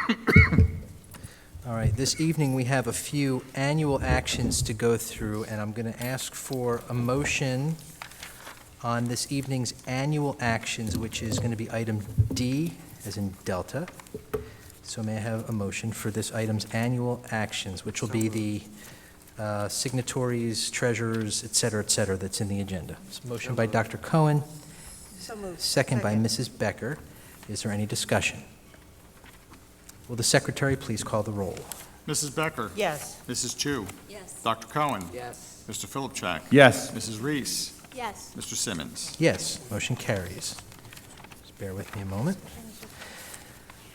All right, this evening we have a few annual actions to go through, and I'm going to ask for a motion on this evening's annual actions, which is going to be item D, as in Delta. So may I have a motion for this item's annual actions, which will be the signatories, treasurers, et cetera, that's in the agenda. So motion by Dr. Cohen, second by Mrs. Becker. Is there any discussion? Will the secretary please call the roll? Mrs. Becker? Yes. Mrs. Chu? Yes. Dr. Cohen? Yes. Mr. Philipchak? Yes. Mrs. Reese? Yes. Mr. Simmons? Yes, motion carries. Just bear with me a moment.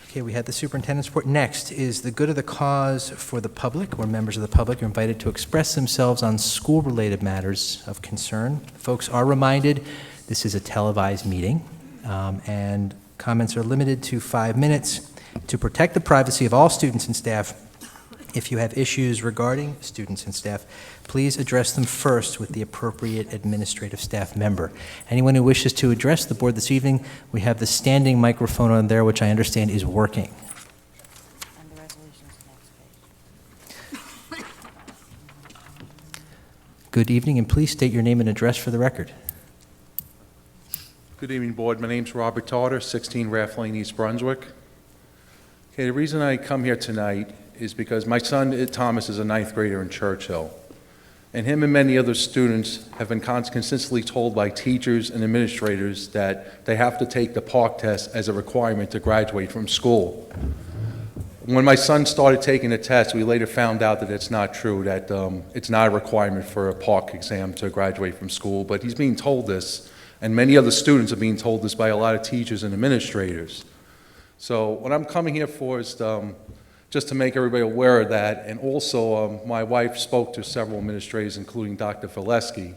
Okay, we had the superintendent's report. Next is the good of the cause for the public, or members of the public are invited to express themselves on school-related matters of concern. Folks are reminded this is a televised meeting, and comments are limited to 5 minutes. To protect the privacy of all students and staff, if you have issues regarding students and staff, please address them first with the appropriate administrative staff member. Anyone who wishes to address the board this evening, we have the standing microphone on there, which I understand is working. And the resolution's next page. Good evening, and please state your name and address for the record. Good evening, Board. My name's Robert Tarter, 16 Raff Lane, East Brunswick. Okay, the reason I come here tonight is because my son, Thomas, is a 9th grader in Churchill. And him and many other students have been consistently told by teachers and administrators that they have to take the PARCC test as a requirement to graduate from school. When my son started taking the test, we later found out that it's not true, that it's not a requirement for a PARCC exam to graduate from school, but he's being told this, and many other students are being told this by a lot of teachers and administrators. So what I'm coming here for is just to make everybody aware of that, and also my wife spoke to several administrators, including Dr. Valesky,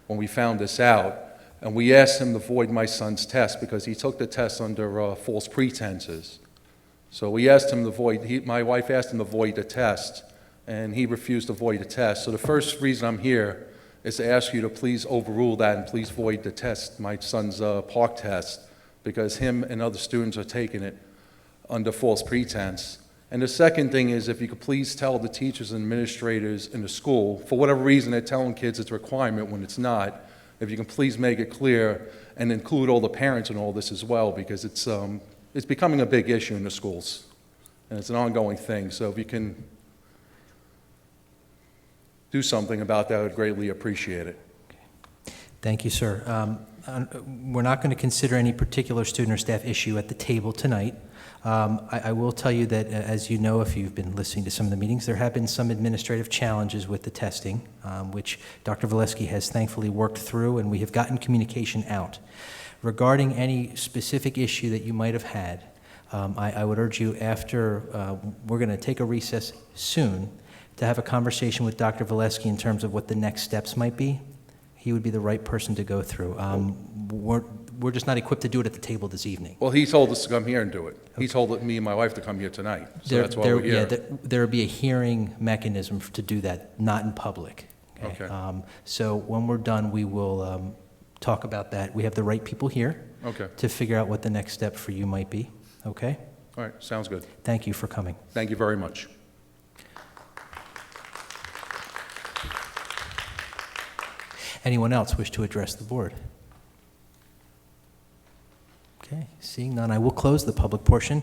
when we found this out, and we asked him to void my son's test because he took the test under false pretenses. So we asked him to void, my wife asked him to void the test, and he refused to void the test. So the first reason I'm here is to ask you to please overrule that and please void the test, my son's PARCC test, because him and other students are taking it under false pretense. And the second thing is, if you could please tell the teachers and administrators in the school, for whatever reason they're telling kids it's a requirement when it's not, if you can please make it clear and include all the parents in all this as well, because it's becoming a big issue in the schools, and it's an ongoing thing. So if you can do something about that, I would greatly appreciate it. Thank you, sir. We're not going to consider any particular student or staff issue at the table tonight. I will tell you that, as you know, if you've been listening to some of the meetings, there have been some administrative challenges with the testing, which Dr. Valesky has thankfully worked through, and we have gotten communication out. Regarding any specific issue that you might have had, I would urge you after, we're going to take a recess soon, to have a conversation with Dr. Valesky in terms of what the next steps might be. He would be the right person to go through. We're just not equipped to do it at the table this evening. Well, he told us to come here and do it. He told me and my wife to come here tonight, so that's why we're here. Yeah, there would be a hearing mechanism to do that, not in public. Okay. So when we're done, we will talk about that. We have the right people here to figure out what the next step for you might be. Okay? All right, sounds good. Thank you for coming. Thank you very much. Anyone else wish to address the board? Okay, seeing none, I will close the public portion.